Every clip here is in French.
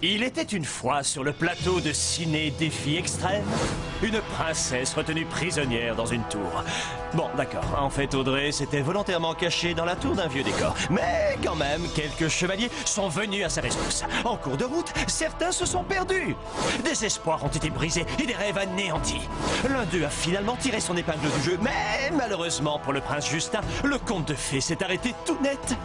Il était une fois sur le plateau de Ciné Défi Extrême, une princesse retenue prisonnière dans une tour. Bon, d'accord, en fait Audrey s'était volontairement cachée dans la tour d'un vieux décor. Mais quand même, quelques chevaliers sont venus à sa rescousse. En cours de route, certains se sont perdus. Des espoirs ont été brisés et des rêves anéantis. L'un d'eux a finalement tiré son épingle du jeu, mais malheureusement pour le prince Justin, le conte de fées s'est arrêté tout net.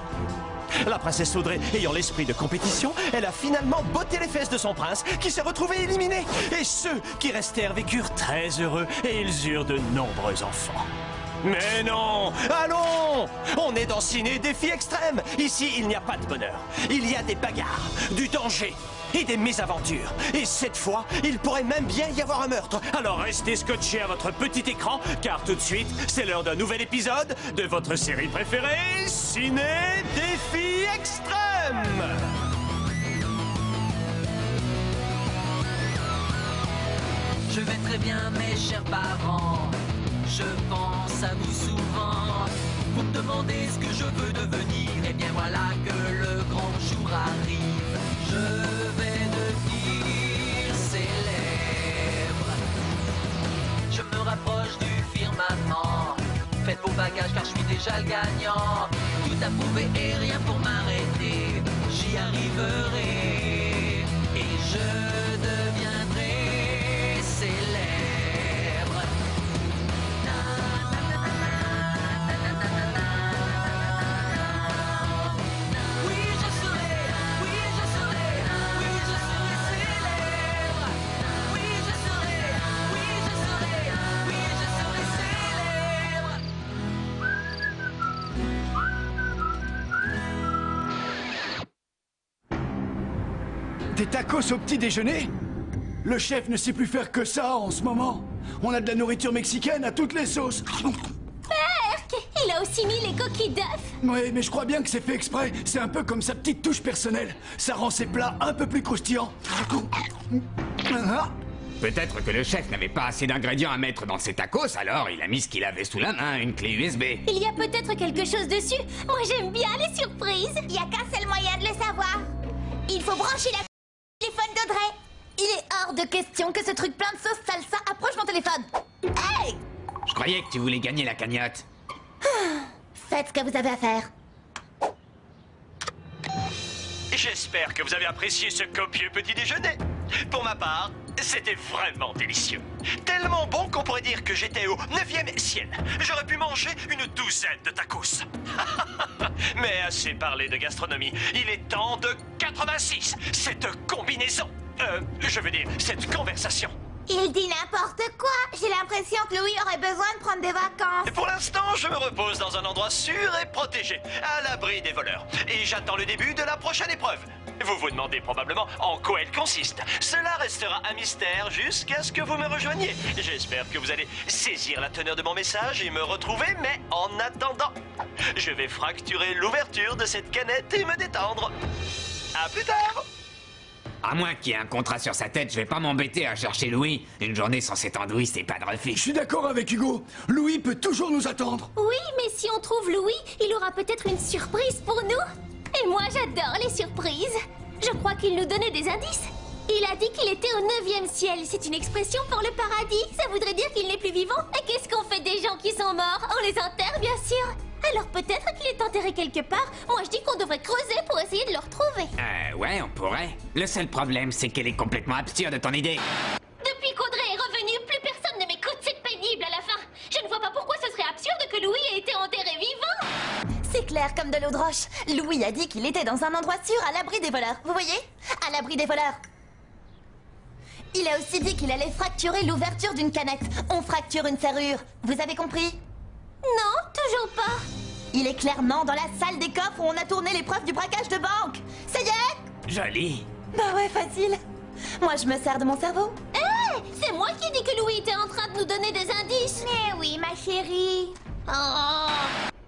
La princesse Audrey ayant l'esprit de compétition, elle a finalement botté les fesses de son prince qui s'est retrouvé éliminé. Et ceux qui restèrent vécurent très heureux et ils eurent de nombreux enfants. Mais non! Allons! On est dans Ciné Défi Extrême. Ici, il n'y a pas de bonheur. Il y a des bagarres, du danger et des mésaventures. Et cette fois, il pourrait même bien y avoir un meurtre. Alors restez scotchés à votre petit écran, car tout de suite, c'est l'heure d'un nouvel épisode de votre série préférée, Ciné Défi Extrême! Je vais très bien, mes chers parents. Je pense à vous souvent. Vous me demandez ce que je veux devenir. Et bien voilà que le grand jour arrive. Je vais devenir célèbre. Je me rapproche du firmament. Faites vos bagages car je suis déjà le gagnant. Tout à prouver et rien pour m'arrêter. J'y arriverai. Et je deviendrai célèbre. Des tacos au petit déjeuner? Le chef ne sait plus faire que ça en ce moment. On a de la nourriture mexicaine à toutes les sauces. Il a aussi mis les coquilles d'œufs. Oui, mais je crois bien que c'est fait exprès. C'est un peu comme sa petite touche personnelle. Ça rend ses plats un peu plus croustillants. Peut-être que le chef n'avait pas assez d'ingrédients à mettre dans ses tacos, alors il a mis ce qu'il avait sous la main, une clé USB. Il y a peut-être quelque chose dessus. Moi, j'aime bien les surprises. Il n'y a qu'un seul moyen de le savoir. Il faut brancher la téléphone d'Audrey. Il est hors de question que ce truc plein de sauce salsa approche mon téléphone. Hey! Je croyais que tu voulais gagner la cagnotte. Faites ce que vous avez à faire. J'espère que vous avez apprécié ce copieux petit déjeuner. Pour ma part, c'était vraiment délicieux. Tellement bon qu'on pourrait dire que j'étais au 9e ciel. J'aurais pu manger une douzaine de tacos. Mais assez parlé de gastronomie. Il est temps de 86. Cette combinaison. Je veux dire, cette conversation. Il dit n'importe quoi. J'ai l'impression que Louis aurait besoin de prendre des vacances. Et pour l'instant, je me repose dans un endroit sûr et protégé, à l'abri des voleurs. Et j'attends le début de la prochaine épreuve. Vous vous demandez probablement en quoi elle consiste. Cela restera un mystère jusqu'à ce que vous me rejoigniez. J'espère que vous allez saisir la teneur de mon message et me retrouver, mais en attendant, je vais fracturer l'ouverture de cette canette et me détendre. À plus tard! À moins qu'il y ait un contrat sur sa tête, je vais pas m'embêter à chercher Louis. Une journée sans cet andouille, c'est pas de Je refiche. suis d'accord avec Hugo. Louis peut toujours nous attendre. Oui, mais si on trouve Louis, il aura peut-être une surprise pour nous. Et moi, j'adore les surprises. Je crois qu'il nous donnait des indices. Il a dit qu'il était au 9e ciel. C'est une expression pour le paradis. Ça voudrait dire qu'il n'est plus vivant. Et qu'est-ce qu'on fait des gens qui sont morts? On les enterre, bien sûr. Alors peut-être qu'il est enterré quelque part. Moi, je dis qu'on devrait creuser pour essayer de le retrouver. Ouais, on pourrait. Le seul problème, c'est qu'elle est complètement absurde, ton idée. Depuis qu'Audrey est revenue, plus personne ne m'écoute. C'est pénible à la fin. Je ne vois pas pourquoi ce serait absurde que Louis ait été enterré vivant. C'est clair comme de l'eau de roche. Louis a dit qu'il était dans un endroit sûr à l'abri des voleurs. Vous voyez? À l'abri des voleurs. Il a aussi dit qu'il allait fracturer l'ouverture d'une canette. On fracture une serrure. Vous avez compris? Non, toujours pas. Il est clairement dans la salle des coffres où on a tourné l'épreuve du braquage de banque. Ça y est? Joli. Bah ouais, facile. Moi, je me sers de mon cerveau. Hé, c'est moi qui ai dit que Louis était en train de nous donner des indices. Mais oui, ma chérie. Oh.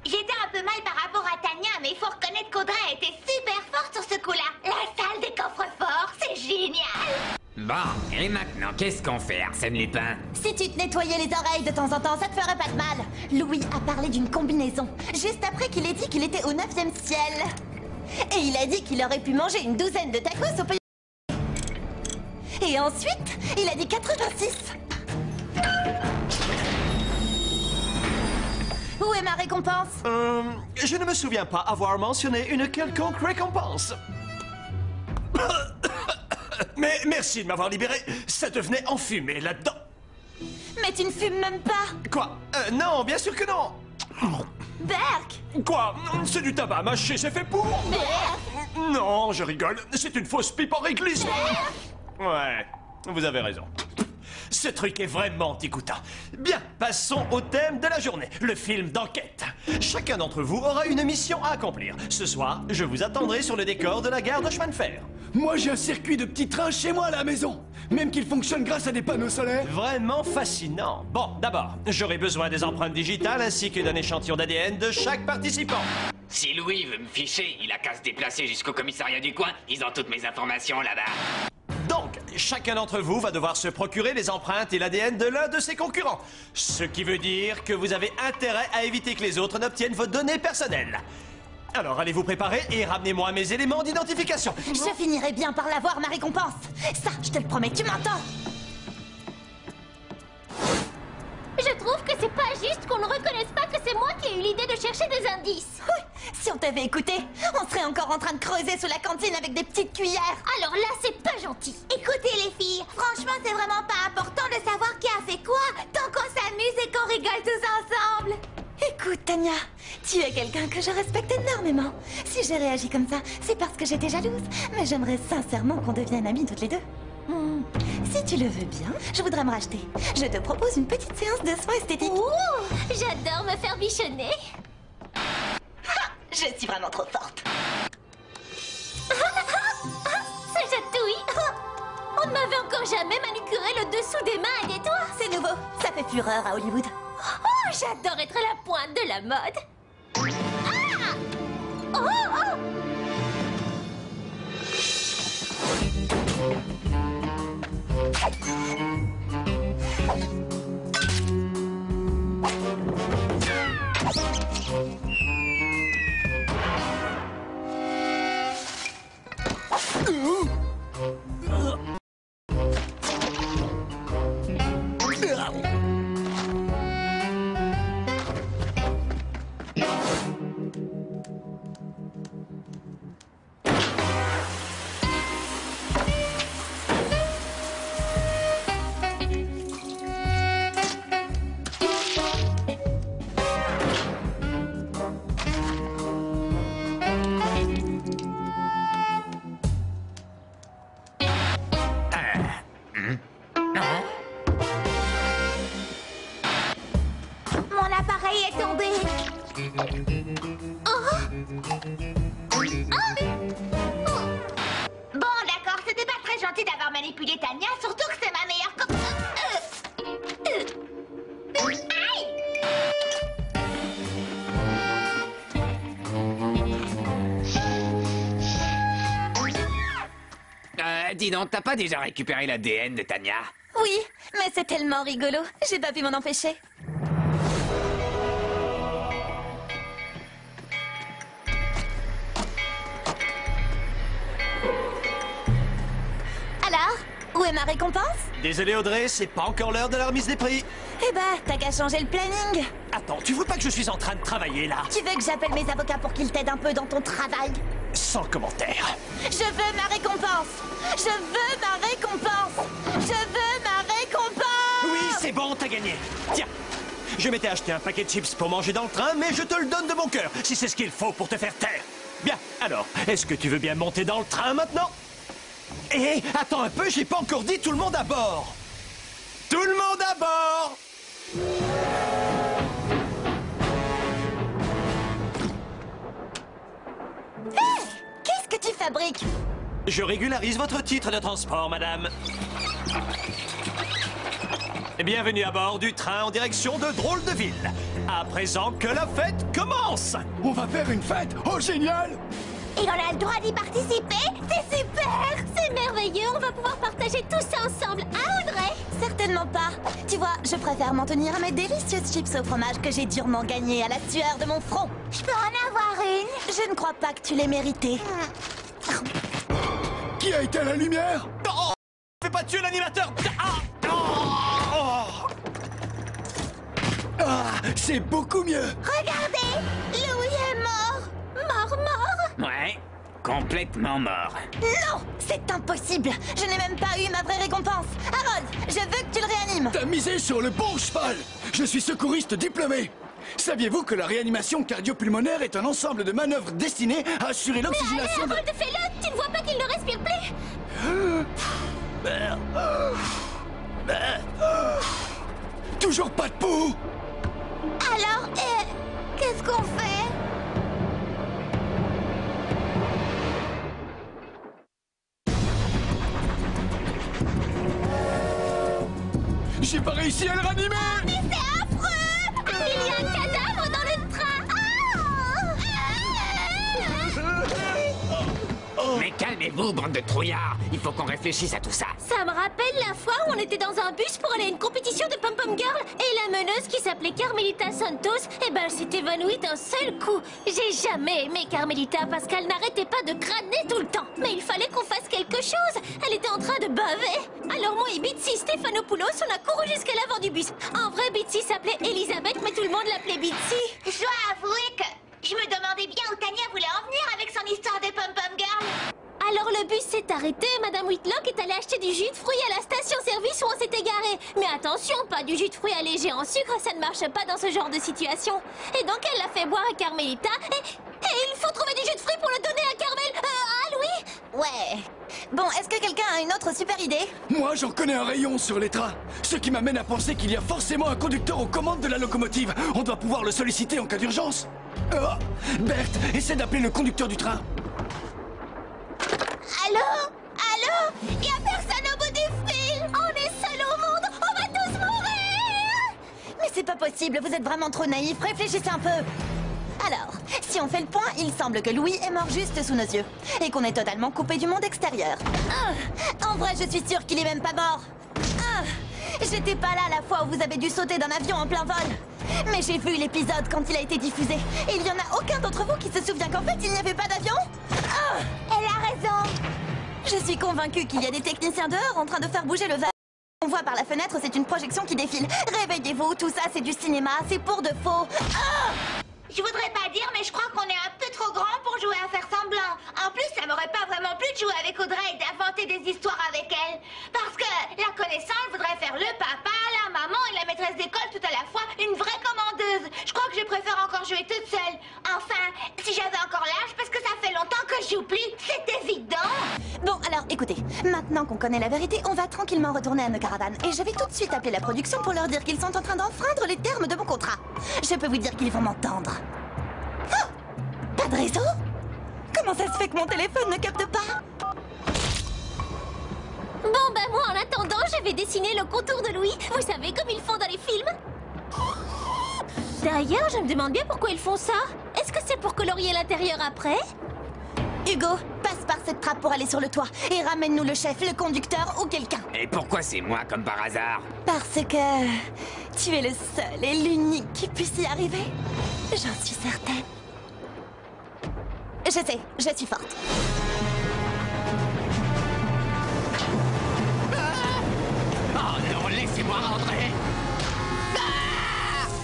J'étais un peu mal par rapport à Tania, mais il faut reconnaître qu'Audrey a été super forte sur ce coup-là. La salle des coffres forts, c'est génial. Bon, et maintenant, qu'est-ce qu'on fait, Arsène Lupin? Si tu te nettoyais les oreilles de temps en temps, ça te ferait pas de mal. Louis a parlé d'une combinaison, juste après qu'il ait dit qu'il était au 9e ciel. Et il a dit qu'il aurait pu manger une douzaine de tacos au pays. Et ensuite, il a dit 86. Où est ma récompense? Je ne me souviens pas avoir mentionné une quelconque récompense. Mais merci de m'avoir libéré. Ça devenait enfumé là-dedans. Mais tu ne fumes même pas. Quoi? Non, bien sûr que non. Berk! Quoi? C'est du tabac mâché, c'est fait pour. Non, je rigole. C'est une fausse pipe en réglisse. Ouais, vous avez raison. Ce truc est vraiment dégoûtant. Bien, passons au thème de la journée, le film d'enquête. Chacun d'entre vous aura une mission à accomplir. Ce soir, je vous attendrai sur le décor de la gare de chemin de fer. Moi, j'ai un circuit de petits trains chez moi à la maison. Même qu'il fonctionne grâce à des panneaux solaires. Vraiment fascinant. Bon, d'abord, j'aurai besoin des empreintes digitales ainsi que d'un échantillon d'ADN de chaque participant. Si Louis veut me ficher, il a qu'à se déplacer jusqu'au commissariat du coin. Ils ont toutes mes informations là-bas. Donc, chacun d'entre vous va devoir se procurer les empreintes et l'ADN de l'un de ses concurrents. Ce qui veut dire que vous avez intérêt à éviter que les autres n'obtiennent vos données personnelles. Alors, allez vous préparer et ramenez-moi mes éléments d'identification. Je finirai bien par l'avoir, ma récompense. Ça, je te le promets, tu m'entends? Je trouve que c'est pas juste qu'on ne reconnaisse pas que c'est moi qui ai eu l'idée de chercher des indices. Oui, si on t'avait écouté, on serait encore en train de creuser sous la cantine avec des petites cuillères. Alors là, c'est pas gentil. Écoutez les filles, franchement c'est vraiment pas important de savoir qui a fait quoi, tant qu'on s'amuse et qu'on rigole tous ensemble. Écoute, Tania, tu es quelqu'un que je respecte énormément. Si j'ai réagi comme ça, c'est parce que j'étais jalouse. Mais j'aimerais sincèrement qu'on devienne amies toutes les deux. Si tu le veux bien, je voudrais me racheter. Je te propose une petite séance de soins esthétiques. Ouh, j'adore me faire bichonner. Je suis vraiment trop forte. Ça chatouille. On ne m'avait encore jamais manucuré le dessous des mains et des doigts. C'est nouveau, ça fait fureur à Hollywood. Oh, j'adore être à la pointe de la mode. Ah! Oh, oh! Mon appareil est tombé. Bon d'accord, c'était pas très gentil d'avoir manipulé Tania, surtout que c'est ma meilleure Aïe! Dis donc, t'as pas déjà récupéré l'ADN de Tania? Oui, mais c'est tellement rigolo. J'ai pas pu m'en empêcher. Alors, où est ma récompense? Désolé Audrey, c'est pas encore l'heure de la remise des prix. Eh bah, t'as qu'à changer le planning. Attends, tu vois pas que je suis en train de travailler là? Tu veux que j'appelle mes avocats pour qu'ils t'aident un peu dans ton travail? Sans commentaire. Je veux ma récompense. Je veux ma récompense. Je veux ma récompense. Oui, c'est bon, t'as gagné. Tiens, je m'étais acheté un paquet de chips pour manger dans le train, mais je te le donne de mon cœur, si c'est ce qu'il faut pour te faire taire. Bien, alors, est-ce que tu veux bien monter dans le train maintenant? Hé, attends un peu, j'ai pas encore dit tout le monde à bord. Tout le monde à bord! Hey, qu'est-ce que tu fabriques? Je régularise votre titre de transport, madame. Bienvenue à bord du train en direction de Drôle de Ville. À présent que la fête commence! On va faire une fête. Oh, génial! Et on a le droit d'y participer? C'est super! C'est merveilleux, on va pouvoir partager tout ça ensemble, hein Audrey? Certainement pas. Tu vois, je préfère m'en tenir à mes délicieuses chips au fromage que j'ai durement gagnées à la sueur de mon front. Je peux en avoir une? Je ne crois pas que tu l'aies mérité. Qui a éteint la lumière? Oh, fais pas tuer l'animateur! Ah, c'est beaucoup mieux. Regardez, Louis est mort. Mort. Ouais, complètement mort. Non, c'est impossible. Je n'ai même pas eu ma vraie récompense. Harold, je veux que tu le réanimes. T'as misé sur le bon cheval. Je suis secouriste diplômé. Saviez-vous que la réanimation cardio-pulmonaire est un ensemble de manœuvres destinées à assurer Allez, l'oxygénation de... Harold, fais-le. Tu ne vois pas qu'il ne respire plus? Toujours pas de pouls. Alors, qu'est-ce qu'on fait? J'ai pas réussi à le ranimer. Mais c'est affreux! Il y a un cadavre dans le train. Mais calmez-vous, bande de trouillards. Il faut qu'on réfléchisse à tout ça. Ça me rappelle la fois où on était dans un bus pour aller à une compétition de pom-pom girl et la meneuse qui s'appelait Carmelita Santos, eh ben elle s'est évanouie d'un seul coup. J'ai jamais aimé Carmelita parce qu'elle n'arrêtait pas de crâner tout le temps. Mais il fallait qu'on fasse quelque chose. Elle était en train de baver. Alors moi et Bitsy Stéphanopoulos, on a couru jusqu'à l'avant du bus. En vrai, Bitsy s'appelait Elisabeth, mais tout le monde l'appelait Bitsy. Je dois avouer que je me demandais bien où Tania voulait en venir avec son histoire de pom-pom girl. Alors le bus s'est arrêté, Madame Whitlock est allée acheter du jus de fruits à la station-service où on s'est égaré. Mais attention, pas du jus de fruits allégé en sucre, ça ne marche pas dans ce genre de situation. Et donc elle l'a fait boire à Carmelita, et il faut trouver du jus de fruits pour le donner à Carmel... à Louis. Ouais. Bon, est-ce que quelqu'un a une autre super idée? Moi, j'en connais un rayon sur les trains. Ce qui m'amène à penser qu'il y a forcément un conducteur aux commandes de la locomotive. On doit pouvoir le solliciter en cas d'urgence. Berthe, essaie d'appeler le conducteur du train. Allô? Allô? Y a personne au bout du fil! On est seul au monde, on va tous mourir. Mais c'est pas possible, vous êtes vraiment trop naïf. Réfléchissez un peu. Alors, si on fait le point, il semble que Louis est mort juste sous nos yeux. Et qu'on est totalement coupé du monde extérieur. En vrai, je suis sûre qu'il est même pas mort. J'étais pas là la fois où vous avez dû sauter d'un avion en plein vol. Mais j'ai vu l'épisode quand il a été diffusé. Et il y en a aucun d'entre vous qui se souvient qu'en fait, il n'y avait pas d'avion? Elle a raison. Je suis convaincue qu'il y a des techniciens dehors en train de faire bouger le verre. On voit par la fenêtre, c'est une projection qui défile. Réveillez-vous, tout ça c'est du cinéma, c'est pour de faux. Je voudrais pas dire, mais je crois qu'on est un peu trop grand pour jouer à faire semblant. En plus, ça m'aurait pas vraiment plu de jouer avec Audrey et d'inventer des histoires avec elle. Parce que la connaissance voudrait faire le papa, la maman et la maîtresse d'école tout à la fois, une vraie commandeuse. Je crois que je préfère encore jouer toute seule. Enfin, si j'avais encore l'âge, parce que ça fait longtemps que je joue plus, c'est évident. Bon, alors écoutez, maintenant qu'on connaît la vérité, on va tranquillement retourner à nos caravanes. Et je vais tout de suite appeler la production pour leur dire qu'ils sont en train d'enfreindre les termes de mon contrat. Je peux vous dire qu'ils vont m'entendre. Pas de réseau? Comment ça se fait que mon téléphone ne capte pas? Bon ben moi en attendant, je vais dessiner le contour de Louis. Vous savez comme ils font dans les films. D'ailleurs, je me demande bien pourquoi ils font ça. Est-ce que c'est pour colorier l'intérieur après? Hugo, passe par cette trappe pour aller sur le toit et ramène-nous le chef, le conducteur ou quelqu'un. Et pourquoi c'est moi, comme par hasard? Parce que tu es le seul et l'unique qui puisse y arriver. J'en suis certaine. Je sais, je suis forte. Oh non, laissez-moi rentrer.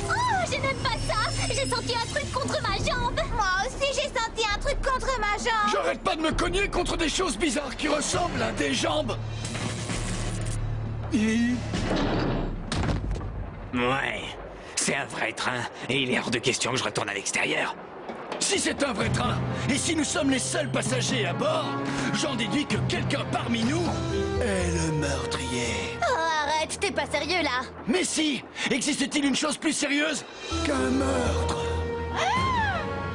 Oh, je n'aime pas ça. J'ai senti un truc contre ma jambe. Moi aussi, j'ai senti un truc contre ma jambe. J'arrête pas de me cogner contre des choses bizarres qui ressemblent à des jambes. Ouais, c'est un vrai train, et il est hors de question que je retourne à l'extérieur. Si c'est un vrai train, et si nous sommes les seuls passagers à bord, j'en déduis que quelqu'un parmi nous est le meurtrier. Oh, arrête, t'es pas sérieux là. Mais si, existe-t-il une chose plus sérieuse qu'un meurtre?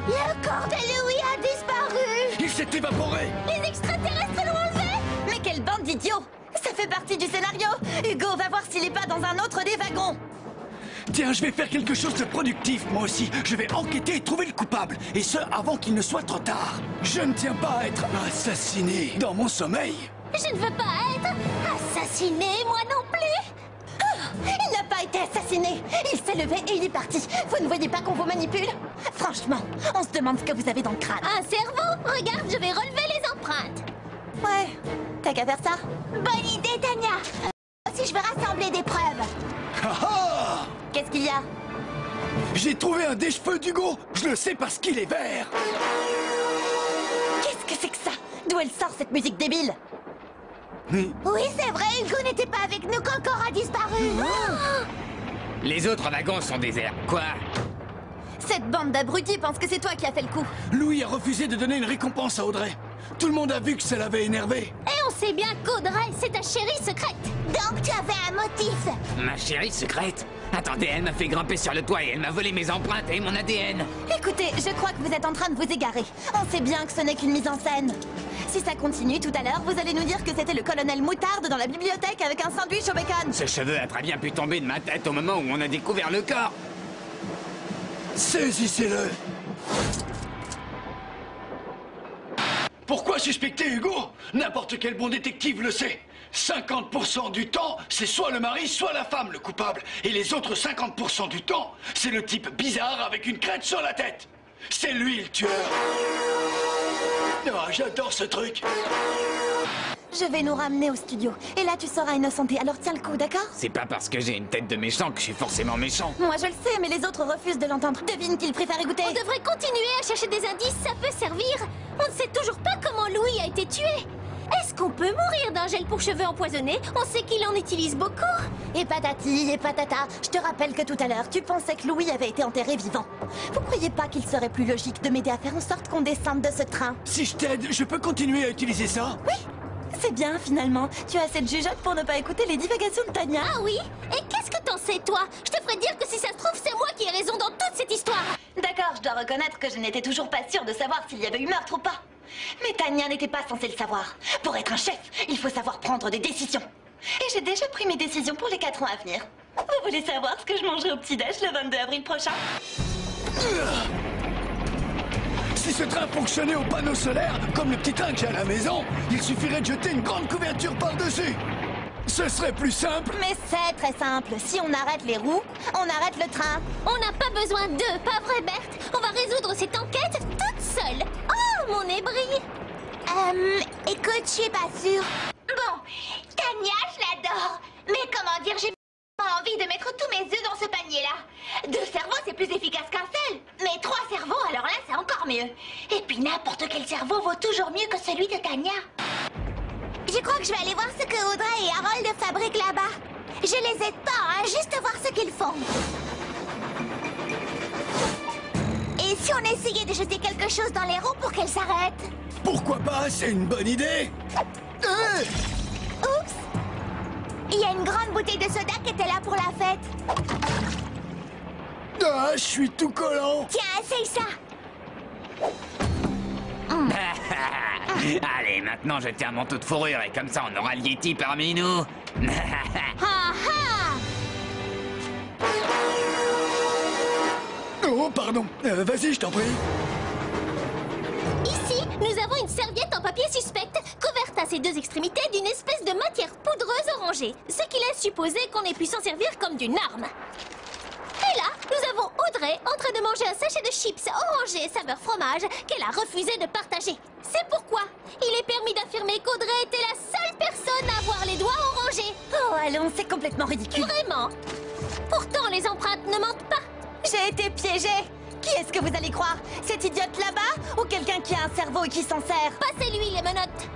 Le corps de Louis a disparu. Il s'est évaporé. Les extraterrestres l'ont enlevé. Mais quelle bande d'idiots. Ça fait partie du scénario. Hugo, va voir s'il est pas dans un autre des wagons. Tiens, je vais faire quelque chose de productif, moi aussi. Je vais enquêter et trouver le coupable. Et ce, avant qu'il ne soit trop tard. Je ne tiens pas à être assassiné dans mon sommeil. Je ne veux pas être assassiné, moi non plus. Il n'a pas été assassiné. Il s'est levé et il est parti. Vous ne voyez pas qu'on vous manipule? Franchement, on se demande ce que vous avez dans le crâne. Un cerveau. Regarde, je vais relever les empreintes. Ouais, t'as T'as qu'à faire ça. Bonne idée, Tania. Si je veux rassembler des preuves. Ah ah! Qu'est-ce qu'il y a? J'ai trouvé un des cheveux d'Hugo. Je le sais parce qu'il est vert. Qu'est-ce que c'est que ça? D'où elle sort cette musique débile? Oui, c'est vrai, Hugo n'était pas avec nous quand Cora a disparu. Les autres wagons sont déserts. Quoi? Cette bande d'abrutis pense que c'est toi qui as fait le coup. Louis a refusé de donner une récompense à Audrey. Tout le monde a vu que ça l'avait énervé. Et on sait bien qu'Audrey, c'est ta chérie secrète. Donc tu avais un motif. Ma chérie secrète? Attendez, elle m'a fait grimper sur le toit et elle m'a volé mes empreintes et mon ADN. Écoutez, je crois que vous êtes en train de vous égarer. On sait bien que ce n'est qu'une mise en scène. Si ça continue tout à l'heure, vous allez nous dire que c'était le colonel Moutarde dans la bibliothèque avec un sandwich au bacon. Ce cheveu a très bien pu tomber de ma tête au moment où on a découvert le corps. Saisissez-le. Pourquoi suspecter Hugo? N'importe quel bon détective le sait. 50% du temps, c'est soit le mari, soit la femme le coupable. Et les autres 50% du temps, c'est le type bizarre avec une crête sur la tête. C'est lui le tueur. Ah, j'adore ce truc. Je vais nous ramener au studio. Et là, tu seras innocenté. Alors tiens le coup, d'accord? C'est pas parce que j'ai une tête de méchant que je suis forcément méchant. Moi, je le sais, mais les autres refusent de l'entendre. Devine qu'ils préfèrent écouter. On devrait continuer à chercher des indices, ça peut servir. On ne sait toujours pas comment Louis a été tué. Est-ce qu'on peut mourir d'un gel pour cheveux empoisonné? On sait qu'il en utilise beaucoup. Et patati et patata, je te rappelle que tout à l'heure, tu pensais que Louis avait été enterré vivant. Vous croyez pas qu'il serait plus logique de m'aider à faire en sorte qu'on descende de ce train? Si je t'aide, je peux continuer à utiliser ça? Oui, c'est bien finalement. Tu as assez de jugeote pour ne pas écouter les divagations de Tania. Ah oui? Et qu'est-ce que t'en sais, toi? Je te ferais dire que si ça se trouve, c'est moi qui ai raison dans toute cette histoire. D'accord, je dois reconnaître que je n'étais toujours pas sûre de savoir s'il y avait eu meurtre ou pas. Mais Tania n'était pas censée le savoir. Pour être un chef, il faut savoir prendre des décisions. Et j'ai déjà pris mes décisions pour les 4 ans à venir. Vous voulez savoir ce que je mangerai au petit-déj le 22 avril prochain? Si ce train fonctionnait au panneau solaire, comme le petit train que j'ai à la maison, il suffirait de jeter une grande couverture par-dessus. Ce serait plus simple. Mais c'est très simple. Si on arrête les roues, on arrête le train. On n'a pas besoin d'eux, pas vrai, Berthe? On va résoudre cette enquête toute seule. Oh, mon nez brille. Écoute, je suis pas sûre. Bon, Tania, je l'adore. Mais comment dire, j'ai pas envie de mettre tous mes œufs dans ce panier-là. 2 cerveaux, c'est plus efficace qu'un seul. Mais 3 cerveaux, alors là, c'est encore mieux. Et puis n'importe quel cerveau vaut toujours mieux que celui de Tania. Je crois que je vais aller voir ce que Audrey et Harold fabriquent là-bas. Je les aide pas, hein, juste voir ce qu'ils font. Et si on essayait de jeter quelque chose dans les roues pour qu'elles s'arrêtent? Pourquoi pas? C'est une bonne idée. Oups! Il y a une grande bouteille de soda qui était là pour la fête. Ah, je suis tout collant. Tiens, essaye ça. Allez, maintenant je tiens mon manteau de fourrure et comme ça on aura le Yeti parmi nous. Ha ha! Oh, pardon. Vas-y, je t'en prie. Ici, nous avons une serviette en papier suspecte, couverte à ses 2 extrémités d'une espèce de matière poudreuse orangée, ce qui laisse supposer qu'on ait pu s'en servir comme d'une arme. Et là, nous avons Audrey en train de manger un sachet de chips orangés saveur fromage qu'elle a refusé de partager. C'est pourquoi il est permis d'affirmer qu'Audrey était la seule personne à avoir les doigts orangés. Oh, allons, c'est complètement ridicule. Vraiment. Pourtant, les empreintes ne mentent pas. J'ai été piégée. Qui est-ce que vous allez croire? Cette idiote là-bas ou quelqu'un qui a un cerveau et qui s'en sert? Passez-lui les menottes.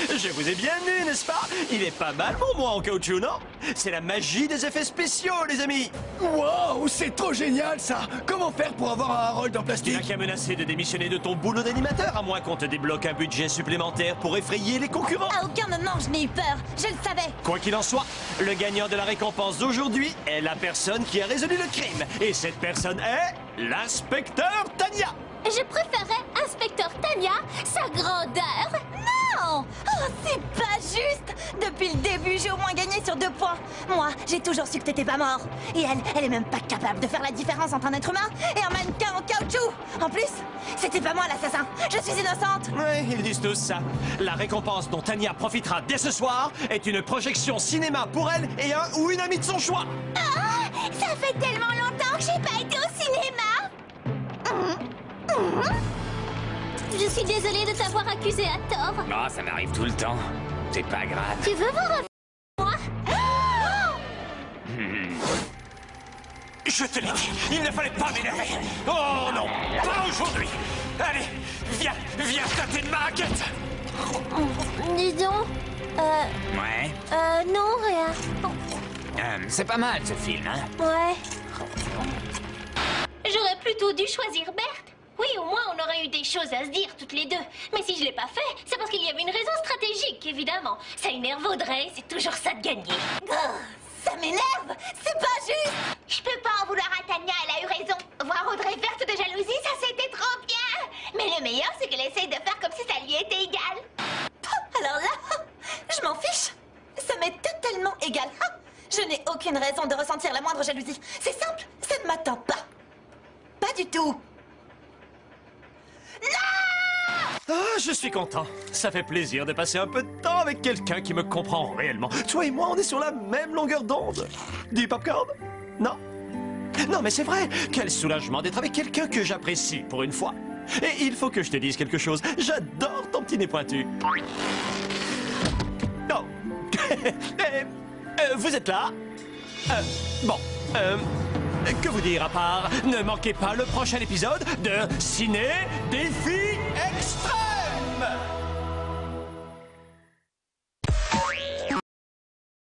Je vous ai bien vu, n'est-ce pas? Il est pas mal pour moi en caoutchouc, non? C'est la magie des effets spéciaux, les amis! Waouh, c'est trop génial ça. Comment faire pour avoir un Harold en Tu n'as plastique? qu'à menacer de démissionner de ton boulot d'animateur, à moins qu'on te débloque un budget supplémentaire pour effrayer les concurrents. À aucun moment je n'ai eu peur. Je le savais. Quoi qu'il en soit, le gagnant de la récompense d'aujourd'hui est la personne qui a résolu le crime. Et cette personne est l'inspecteur Tania. Je préférerais inspecteur Tania, sa grandeur. Non! Oh, c'est pas juste! Depuis le début, j'ai au moins gagné sur 2 points. Moi, j'ai toujours su que t'étais pas mort. Et elle est même pas capable de faire la différence entre un être humain et un mannequin en caoutchouc. En plus, c'était pas moi l'assassin. Je suis innocente. Ouais, ils disent tous ça. La récompense dont Tania profitera dès ce soir est une projection cinéma pour elle et un ou une amie de son choix. Ah, ça fait tellement longtemps que j'ai pas été au cinéma. Je suis désolée de t'avoir accusé à tort. Oh, ça m'arrive tout le temps. C'est pas grave. Tu veux voir moi? Je te l'ai dit, il ne fallait pas m'énerver. Oh non, pas aujourd'hui. Allez, viens tâter de ma raquette. Dis donc. Ouais. Non, rien. C'est pas mal ce film, hein. Ouais. J'aurais plutôt dû choisir Berthe. Oui, au moins on aurait eu des choses à se dire toutes les deux. Mais si je l'ai pas fait, c'est parce qu'il y avait une raison stratégique, évidemment. Ça énerve Audrey, c'est toujours ça de gagner. Oh, ça m'énerve. C'est pas juste. Je peux pas en vouloir à Tania, elle a eu raison. Voir Audrey verte de jalousie, ça c'était trop bien. Mais le meilleur, c'est qu'elle essaye de faire comme si ça lui était égal. Alors là, je m'en fiche. Ça m'est totalement égal. Je n'ai aucune raison de ressentir la moindre jalousie. C'est simple, ça ne m'attend pas. Pas du tout. Ah, je suis content. Ça fait plaisir de passer un peu de temps avec quelqu'un qui me comprend réellement. Toi et moi, on est sur la même longueur d'onde. Du popcorn? Non? Non, mais c'est vrai. Quel soulagement d'être avec quelqu'un que j'apprécie pour une fois. Et il faut que je te dise quelque chose. J'adore ton petit nez pointu. Oh. Vous êtes là? Bon. Que vous dire à part, ne manquez pas le prochain épisode de Ciné Défi Extrême!